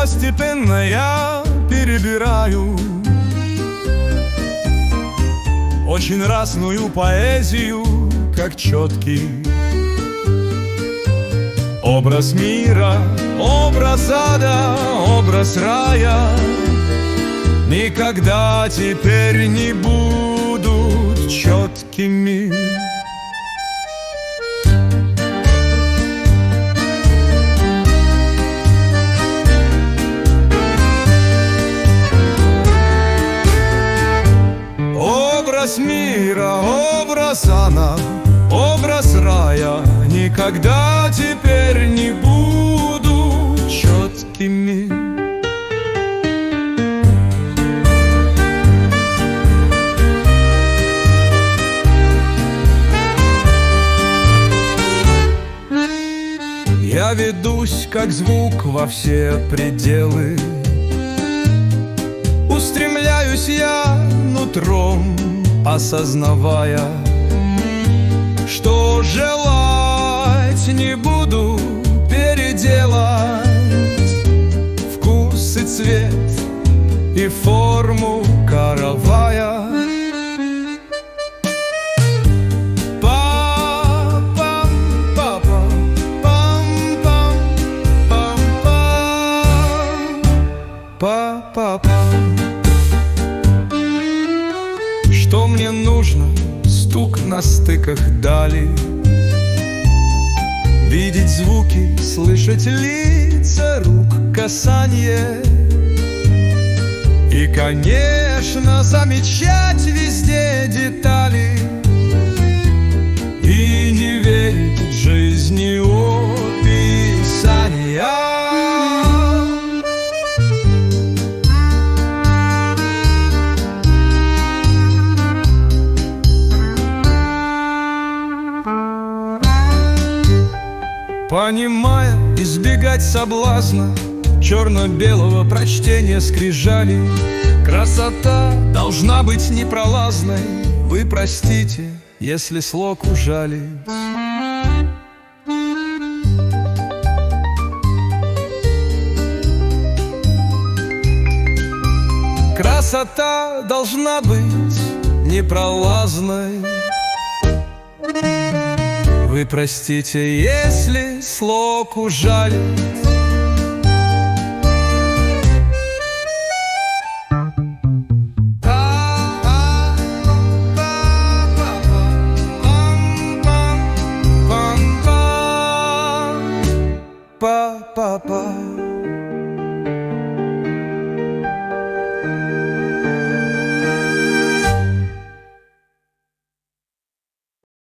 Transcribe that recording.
постепенно я перебираю очень разную поэзию, как четкий образ мира, образ ада, образ рая никогда теперь не будут четкими. Образ мира, образ ада, образ рая никогда теперь не будут четкими. Я ведусь, как звук, во все пределы. Устремляюсь я нутром, осознавая, что желать не буду переделать вкус и цвет и форму каравая. Что мне нужно? Стук на стыках дали, видеть звуки, слышать лица рук, касание. И, конечно, замечать везде детали и не верить жизни описания. Понимая, избегать соблазна черно-белого прочтения скрижали. Красота должна быть непролазной. Вы простите, если слог ужали. Красота должна быть непролазной. Вы простите, если слог ужалит. Па-па-па.